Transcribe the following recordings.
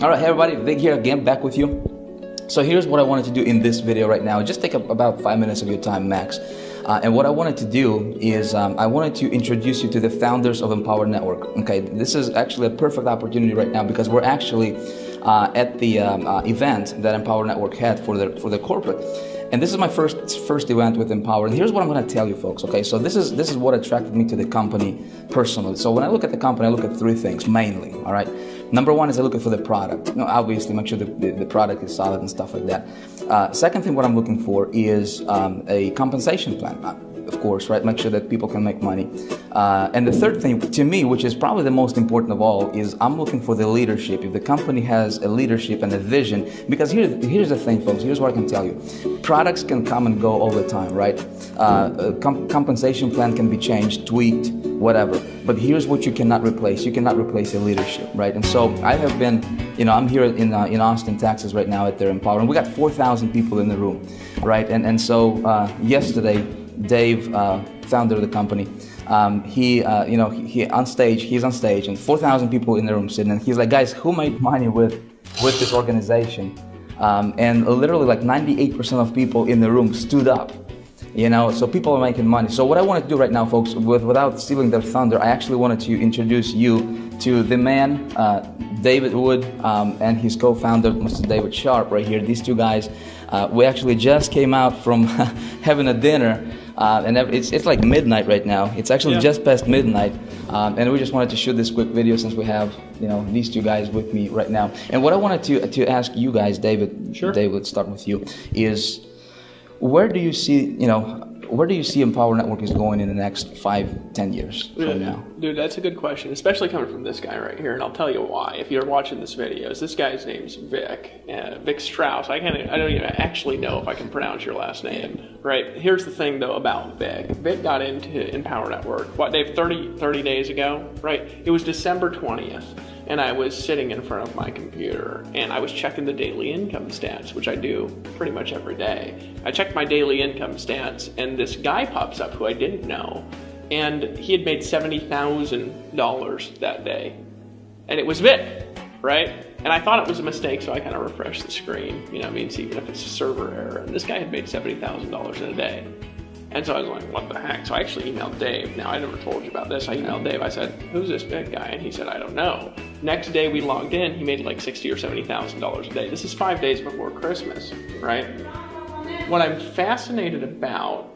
All right, hey everybody, Vic here again, back with you. So here's what I wanted to do in this video right now. Just take about 5 minutes of your time max. And what I wanted to do is I wanted to introduce you to the founders of Empower Network. Okay, this is actually a perfect opportunity right now because we're actually at the event that Empower Network had for the corporate. And this is my first event with Empower. And here's what I'm going to tell you, folks. Okay, so this is what attracted me to the company personally. So when I look at the company, I look at three things mainly. All right. Number one is I look for the product. You know, obviously, make sure the product is solid and stuff like that. Second thing, what I'm looking for is a compensation plan. Of course, right? Make sure that people can make money. And the third thing, to me, which is probably the most important of all, is I'm looking for the leadership. If the company has a leadership and a vision, because here's the thing, folks. Here's what I can tell you: products can come and go all the time, right? Compensation plan can be changed, tweaked, whatever. But here's what you cannot replace. You cannot replace a leadership, right? And so I have been, I'm here in Austin, Texas right now at their Empower, and we got 4,000 people in the room, right? And so yesterday, Dave, founder of the company, he's on stage, and 4,000 people in the room sitting, and he's like, guys, who made money with this organization? And literally like 98% of people in the room stood up. So people are making money. So what I want to do right now, folks, without stealing their thunder, I actually wanted to introduce you to the man, David Wood, and his co-founder, Mr. David Sharp, right here. These two guys, we actually just came out from having a dinner, and it's like midnight right now. It's actually just past midnight, and we just wanted to shoot this quick video since we have, these two guys with me right now. And what I wanted to ask you guys, David, Sure. David, let's start with you, is where do you see, where do you see Empower Network is going in the next 5-10 years from now? Dude, that's a good question, especially coming from this guy right here, and I'll tell you why. If you're watching this video, this guy's name's Vick, Vick Strizheus. I don't even actually know if I can pronounce your last name, right? Here's the thing, though, about Vick. Vick got into Empower Network, what, Dave, 30 days ago, right? It was December 20th. And I was sitting in front of my computer and I was checking the daily income stats, which I do pretty much every day. I checked my daily income stats and this guy pops up who I didn't know, and he had made $70,000 that day. And it was Vick, right? And I thought it was a mistake, so I kind of refreshed the screen, see even if it's a server error. And this guy had made $70,000 in a day. And so I was like, what the heck? So I actually emailed Dave. Now, I never told you about this. I emailed Dave. I said, who's this big guy? And he said, I don't know. Next day we logged in, he made like $60,000 or $70,000 a day. This is 5 days before Christmas, right? What I'm fascinated about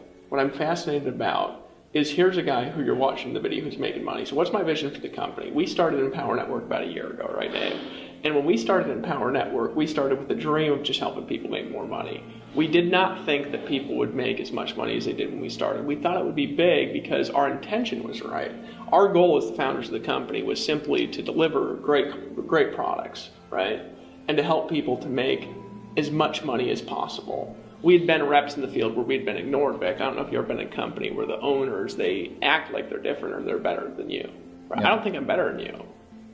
is here's a guy who you're watching the video who's making money. So what's my vision for the company? We started Empower Network about a year ago, right, Dave? And when we started Empower Network, we started with the dream of just helping people make more money. We did not think that people would make as much money as they did when we started. We thought it would be big because our intention was right. Our goal as the founders of the company was simply to deliver great products, right? And to help people to make as much money as possible. We had been reps in the field where we'd been ignored, Vic. I don't know if you've ever been in a company where the owners, they act like they're different or they're better than you. Right? I don't think I'm better than you.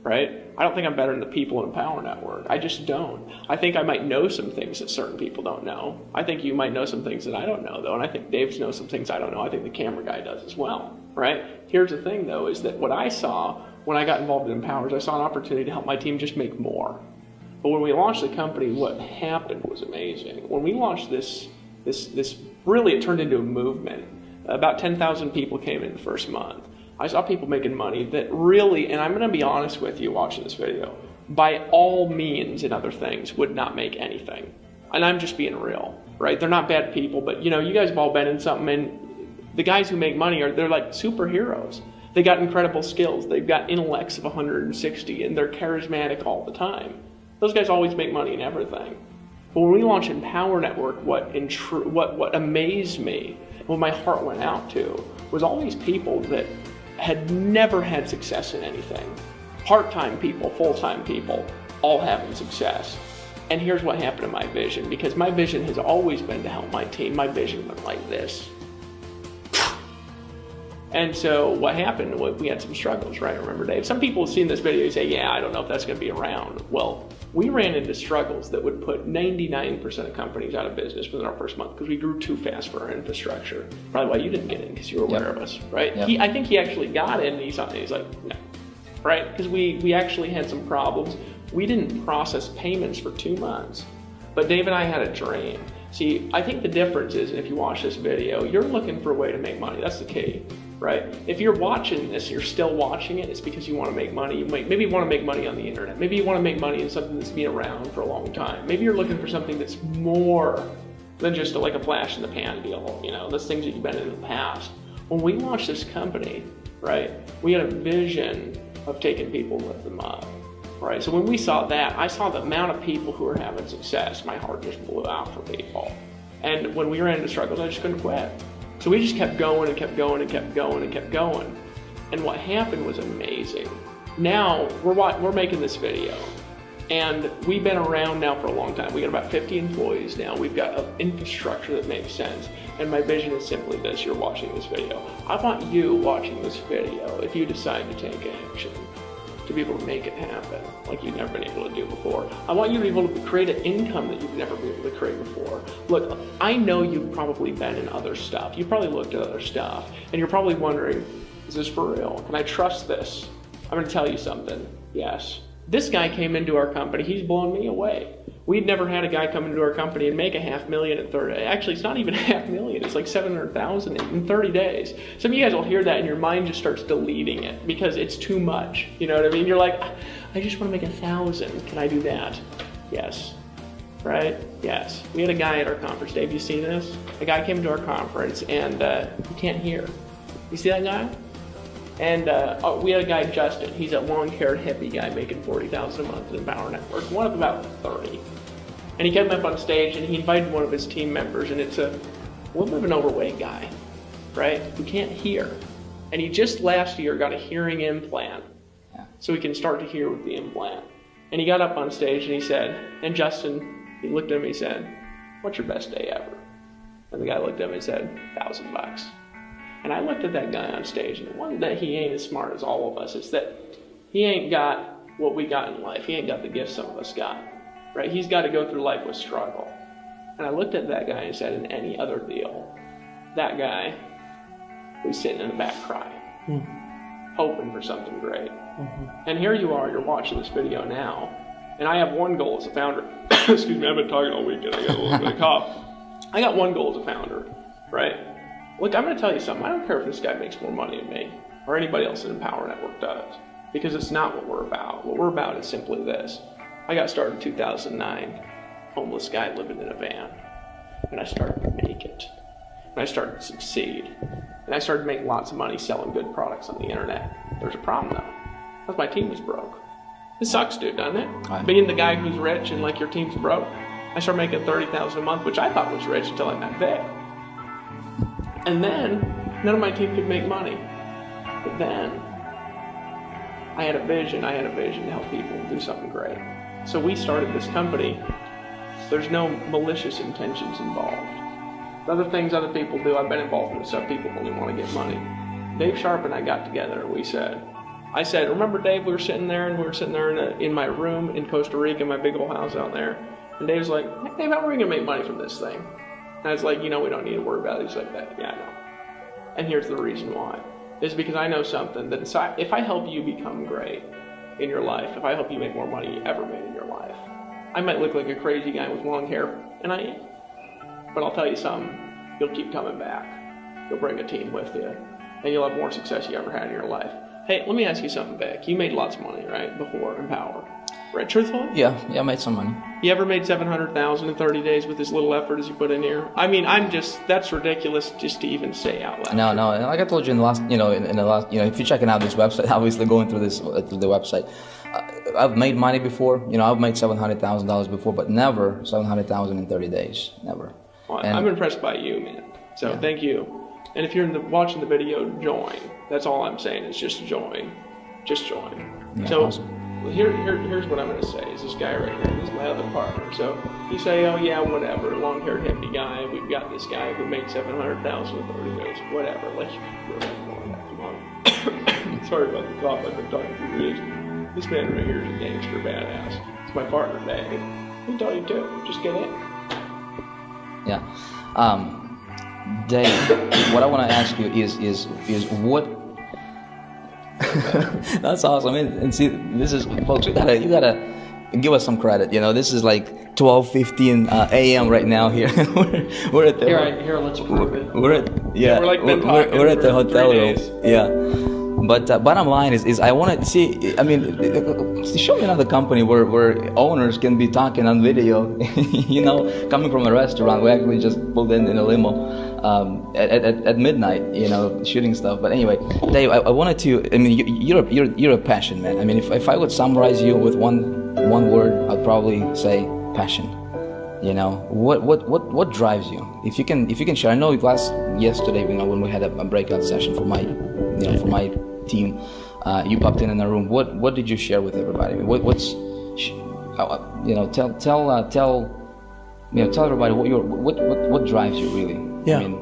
Right? I don't think I'm better than the people in Empower Network. I just don't. I think I might know some things that certain people don't know. I think you might know some things that I don't know, though, and I think Dave knows some things I don't know. I think the camera guy does as well, right? Here's the thing, though, is that what I saw when I got involved in Empower is I saw an opportunity to help my team just make more. But when we launched the company, what happened was amazing. When we launched this really, it turned into a movement. About 10,000 people came in the first month. I saw people making money that really, and I'm going to be honest with you watching this video, by all means and other things would not make anything. And I'm just being real, right? They're not bad people, but you guys have all been in something, and the guys who make money they're like superheroes. They got incredible skills. They've got intellects of 160 and they're charismatic all the time. Those guys always make money in everything. But when we launched Empower Network, what amazed me, what my heart went out to, was all these people that had never had success in anything. Part-time people, full-time people, all having success. And here's what happened to my vision, because my vision has always been to help my team. My vision went like this. And so what happened, we had some struggles, right? Remember, Dave? Some people have seen this video and say, yeah, I don't know if that's going to be around. Well, we ran into struggles that would put 99% of companies out of business within our first month because we grew too fast for our infrastructure. Probably why you didn't get in, because you were aware of us, right? I think he actually got in and he's like, no, right? Because we actually had some problems. We didn't process payments for 2 months. But Dave and I had a dream. See, I think the difference is, if you watch this video, you're looking for a way to make money. That's the key, right? If you're watching this, you're still watching it, it's because you want to make money. Maybe you want to make money on the internet. Maybe you want to make money in something that's been around for a long time. Maybe you're looking for something that's more than just like a flash in the pan deal, you know, those things that you've been in the past. When we launched this company, right, we had a vision of taking people and lift them up. Right, so when we saw that, I saw the amount of people who were having success. My heart just blew out for people. And when we ran into struggles, I just couldn't quit. So we just kept going and kept going and kept going and kept going. And what happened was amazing. Now we're making this video, and we've been around now for a long time. We got about 50 employees now. We've got an infrastructure that makes sense. And my vision is simply this: you're watching this video. I want you watching this video, if you decide to take action, to be able to make it happen like you've never been able to do before. I want you to be able to create an income that you've never been able to create before. Look, I know you've probably been in other stuff. You've probably looked at other stuff, and you're probably wondering, is this for real? Can I trust this? I'm gonna tell you something. Yes. This guy came into our company, he's blown me away. We'd never had a guy come into our company and make $500,000 in 30 days. Actually, it's not even $500,000, it's like $700,000 in 30 days. Some of you guys will hear that and your mind just starts deleting it because it's too much. You know what I mean? You're like, I just want to make 1,000. Can I do that? Yes. Right? Yes. We had a guy at our conference. Dave, you see this? A guy came to our conference and he can't hear. You see that guy? And we had a guy, Justin. He's a long-haired hippie guy making $40,000 a month in Empower Network, one of about 30. And he came up on stage and he invited one of his team members, and it's a little bit of an overweight guy, right, who can't hear. And he just last year got a hearing implant, so he can start to hear with the implant. And he got up on stage and he said, and Justin, he looked at him and he said, what's your best day ever? And the guy looked at him and said, $1,000. And I looked at that guy on stage, and it wasn't that he ain't as smart as all of us, it's that he ain't got what we got in life. He ain't got the gifts some of us got, right? He's got to go through life with struggle. And I looked at that guy and said, in any other deal, that guy was sitting in the back crying, hoping for something great. And here you are, you're watching this video now, and I have one goal as a founder. Excuse me, I've been talking all weekend, I got a little bit of cough. I got one goal as a founder, right? Look, I'm going to tell you something. I don't care if this guy makes more money than me or anybody else in Empower Network does, because it's not what we're about. What we're about is simply this. I got started in 2009, homeless guy living in a van, and I started to make it, and I started to succeed, and I started to make lots of money selling good products on the internet. There's a problem though, because my team was broke. It sucks, dude, doesn't it? Being the guy who's rich and like your team's broke. I started making $30,000 a month, which I thought was rich until I met Vick. And then, none of my team could make money. But then, I had a vision to help people do something great. So we started this company. There's no malicious intentions involved. The other things other people do, I've been involved in stuff, people only want to get money. Dave Sharp and I got together and I said, remember Dave, we were sitting there in my room in Costa Rica, my big old house out there. And Dave's like, hey, Dave, how are we going to make money from this thing? And I was like, we don't need to worry about it. He's like, yeah, I know. And here's the reason why. It's because I know something that if I help you become great in your life, if I help you make more money you ever made in your life, I might look like a crazy guy with long hair, and I am. But I'll tell you something, you'll keep coming back. You'll bring a team with you, and you'll have more success you ever had in your life. Hey, let me ask you something, Vick. You made lots of money, right, before Empower? Right, truthfully? Yeah, I made some money. You ever made $700,000 in 30 days with as little effort as you put in here? I mean, that's ridiculous just to even say out loud. No, like I told you in the last, if you're checking out this website, obviously going through the website, I've made money before. I've made $700,000 before, but never $700,000 in 30 days, never. Well, I'm impressed by you, man. So yeah. Thank you. And if you're watching the video, join. That's all I'm saying is just join. Just join. Yeah, so. Awesome. Here's what I'm going to say is this guy right here, this is my other partner. So you say, oh yeah, whatever, long-haired hippie guy, we've got this guy who makes $700,000 in 30 days, whatever, let's really more than that, come on. Sorry about the cough, I've been talking through this. This man right here is a gangster badass. It's my partner, Dave. He'll tell you too, just get in. Yeah. Dave, what I want to ask you is what... That's awesome. And see, this is, folks, you gotta give us some credit. You know, this is like 12:15 a.m. right now here. we're at the here. Let's prove it. We're at we're at the hotel room. Yeah. But bottom line is I want to see. I mean, show me another company where owners can be talking on video. You know, coming from a restaurant, we actually just pulled in a limo at midnight. You know, shooting stuff. But anyway, Dave, I wanted to. I mean, you're a passion man. I mean, if I would summarize you with one word, I'd probably say passion. You know, what drives you? If you can share. I know yesterday, you know, when we had a breakout session for my team, you popped in our room. What did you share with everybody? What's you know, tell everybody what drives you really. Yeah. I mean,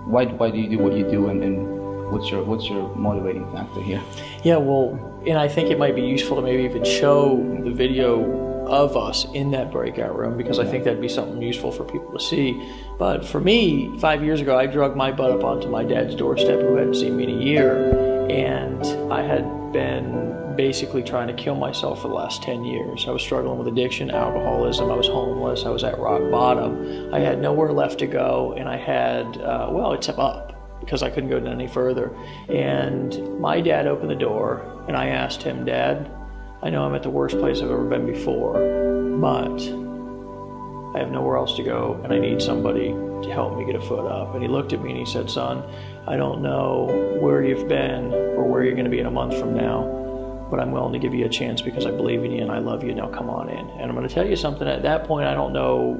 why do you do what you do, and what's your motivating factor here? Yeah, well, and I think it might be useful to maybe even show the video of us in that breakout room, because I think that'd be something useful for people to see. But for me, 5 years ago, I drug my butt up onto my dad's doorstep, who hadn't seen me in a year, and I had been basically trying to kill myself for the last 10 years. I was struggling with addiction, alcoholism, I was homeless, I was at rock bottom. I had nowhere left to go, and I had, except up, because I couldn't go any further. And my dad opened the door, and I asked him, Dad, I know I'm at the worst place I've ever been before, but I have nowhere else to go, and I need somebody to help me get a foot up. And he looked at me and he said, son, I don't know where you've been or where you're going to be in a month from now, but I'm willing to give you a chance because I believe in you and I love you. Now come on in. And I'm going to tell you something. At that point, I don't know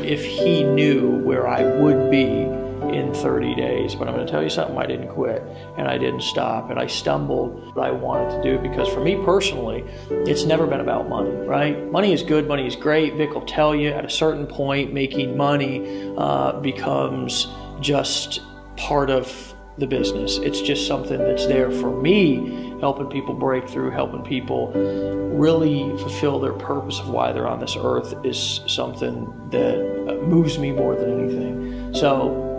if he knew where I would be in 30 days, but I'm going to tell you something. I didn't quit, and I didn't stop, and I stumbled what I wanted to do, because for me personally, it's never been about money, right? Money is good, money is great. Vic will tell you at a certain point, making money becomes just part of the business. It's just something that's there for me, helping people break through, helping people really fulfill their purpose of why they're on this earth is something that moves me more than anything. So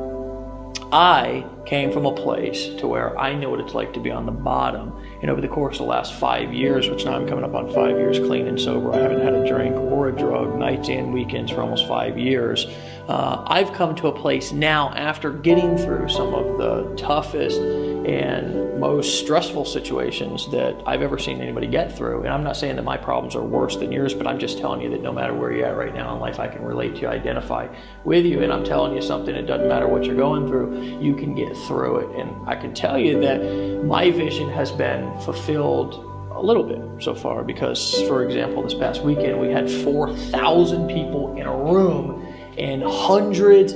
I came from a place to where I know what it's like to be on the bottom. And over the course of the last 5 years, which now I'm coming up on 5 years clean and sober, I haven't had a drink or a drug, nights and weekends, for almost 5 years. I've come to a place now, after getting through some of the toughest and most stressful situations that I've ever seen anybody get through. And I'm not saying that my problems are worse than yours, but I'm just telling you that no matter where you're at right now in life, I can relate to you, identify with you. And I'm telling you something, it doesn't matter what you're going through, you can get through it. And I can tell you that my vision has been fulfilled a little bit so far, because, for example, this past weekend we had 4,000 people in a room, and hundreds,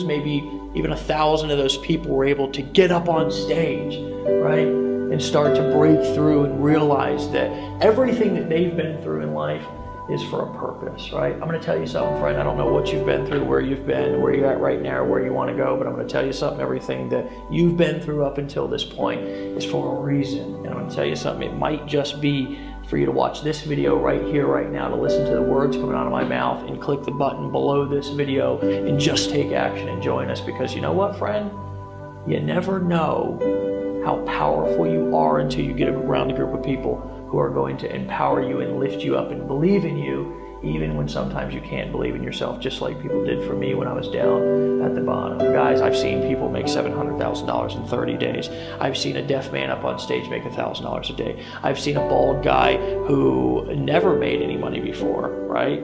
maybe even 1,000 of those people were able to get up on stage, right, and start to break through and realize that everything that they've been through in life is for a purpose, right? I'm going to tell you something, friend. I don't know what you've been through, where you've been, where you're at right now, or where you want to go, but I'm going to tell you something. Everything that you've been through up until this point is for a reason. And I'm going to tell you something. It might just be for you to watch this video right here, right now, to listen to the words coming out of my mouth, and click the button below this video and just take action and join us. Because you know what, friend? You never know how powerful you are until you get around a group of people who are going to empower you and lift you up and believe in you, even when sometimes you can't believe in yourself, just like people did for me when I was down at the bottom. Guys, I've seen people make $700,000 in 30 days. I've seen a deaf man up on stage make $1,000 a day. I've seen a bald guy who never made any money before, right,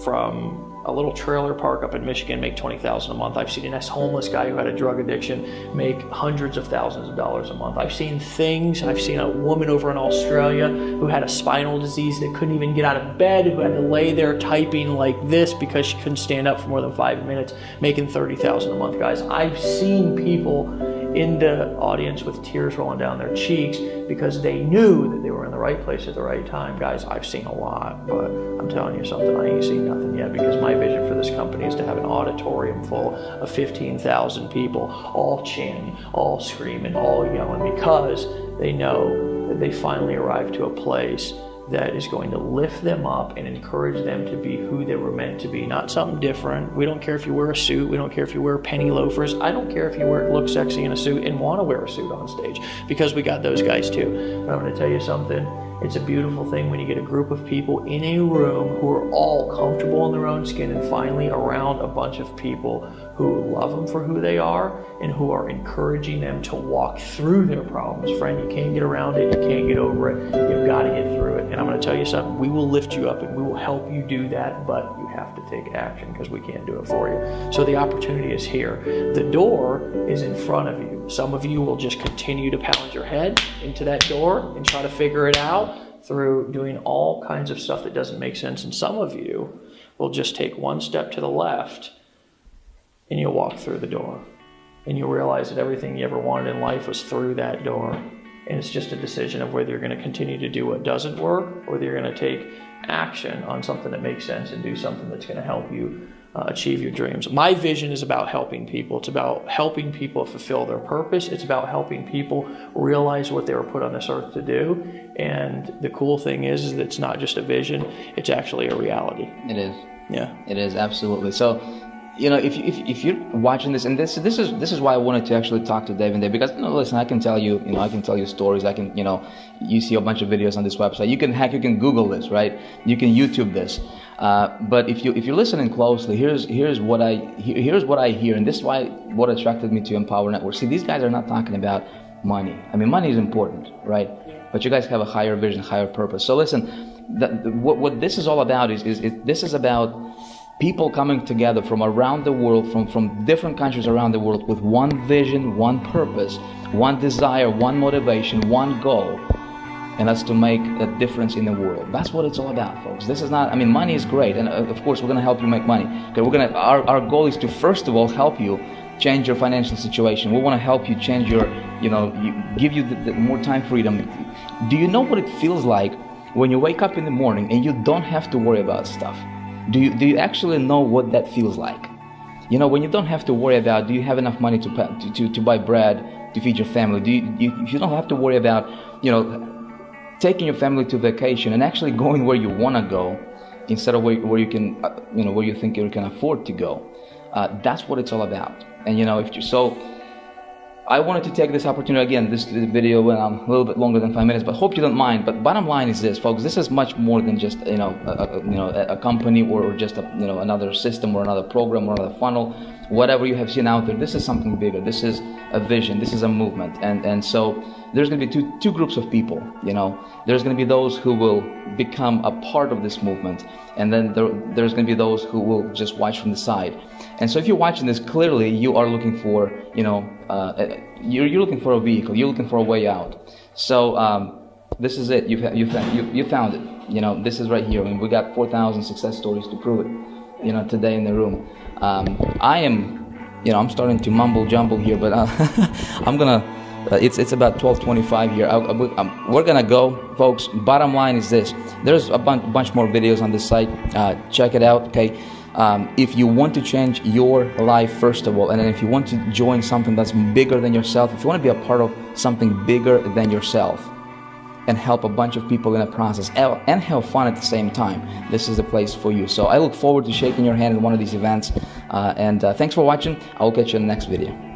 from a little trailer park up in Michigan make $20,000 a month. I've seen an ex-homeless guy who had a drug addiction make hundreds of thousands of dollars a month. I've seen things. I've seen a woman over in Australia who had a spinal disease that couldn't even get out of bed, who had to lay there typing like this because she couldn't stand up for more than 5 minutes, making $30,000 a month. Guys, I've seen people in the audience with tears rolling down their cheeks because they knew that they were in the right place at the right time. Guys, I've seen a lot, but I'm telling you something, I ain't seen nothing yet, because my vision for this company is to have an auditorium full of 15,000 people, all chanting, all screaming, all yelling, because they know that they finally arrived to a place that is going to lift them up and encourage them to be who they were meant to be, not something different. We don't care if you wear a suit. We don't care if you wear penny loafers. I don't care if you look sexy in a suit and want to wear a suit on stage, because we got those guys too. But I'm going to tell you something. It's a beautiful thing when you get a group of people in a room who are all comfortable in their own skin and finally around a bunch of people who love them for who they are and who are encouraging them to walk through their problems. Friend, you can't get around it, you can't get over it, you've got to get through it. And I'm going to tell you something, we will lift you up and we will help you do that, but you have to take action because we can't do it for you. So the opportunity is here. The door is in front of you. Some of you will just continue to pound your head into that door and try to figure it out through doing all kinds of stuff that doesn't make sense. And some of you will just take one step to the left and you'll walk through the door. And you'll realize that everything you ever wanted in life was through that door. And it's just a decision of whether you're going to continue to do what doesn't work or whether you're going to take action on something that makes sense and do something that's going to help you achieve your dreams. My vision is about helping people. It's about helping people fulfill their purpose. It's about helping people realize what they were put on this earth to do. And the cool thing is that it's not just a vision, it's actually a reality. It is. Yeah. It is, absolutely. So, you know, if you're watching this, and this is why I wanted to actually talk to Dave and Dave, because, you know, listen, I can tell you, I can tell you stories. I can, you see a bunch of videos on this website. You can Google this, right? You can YouTube this. But if you're listening closely, here's what I hear, and this is what attracted me to Empower Network. See, these guys are not talking about money. I mean, money is important, right? But you guys have a higher vision, higher purpose. So listen, what this is all about is this is about people coming together from around the world, from different countries around the world, with one vision, one purpose, one desire, one motivation, one goal. And that's to make a difference in the world. That's what it's all about, folks. This is not, I mean, money is great, and of course we're going to help you make money. Okay, our goal is to first of all help you change your financial situation. We want to help you change your, give you the more time freedom. Do you know what it feels like when you wake up in the morning and you don't have to worry about stuff? Do you actually know what that feels like? When you don't have to worry about, do you have enough money to buy bread to feed your family? If you don't have to worry about, taking your family to vacation and actually going where you want to go instead of where you can, where you think you can afford to go. That's what it's all about. And so I wanted to take this opportunity again. This video went on a little bit longer than 5 minutes, but hope you don't mind. But bottom line is this, folks: this is much more than just a company or just another system or another program or another funnel, whatever you have seen out there. This is something bigger. This is a vision. This is a movement. And so there's going to be two groups of people. There's going to be those who will become a part of this movement, and then there's going to be those who will just watch from the side. And so if you're watching this, clearly you are looking for, you're looking for a vehicle. You're looking for a way out. So this is it. You found it. This is right here. I mean, we got 4,000 success stories to prove it. Today in the room. I am, I'm starting to mumble jumble here, but I'm gonna. It's about 12:25 here. We're gonna go, folks. Bottom line is this: there's a bunch more videos on this site. Check it out, okay? If you want to change your life, first of all, and then if you want to join something that's bigger than yourself, if you want to be a part of something bigger than yourself and help a bunch of people in the process and have fun at the same time, this is the place for you. So I look forward to shaking your hand in one of these events. And thanks for watching. I'll catch you in the next video.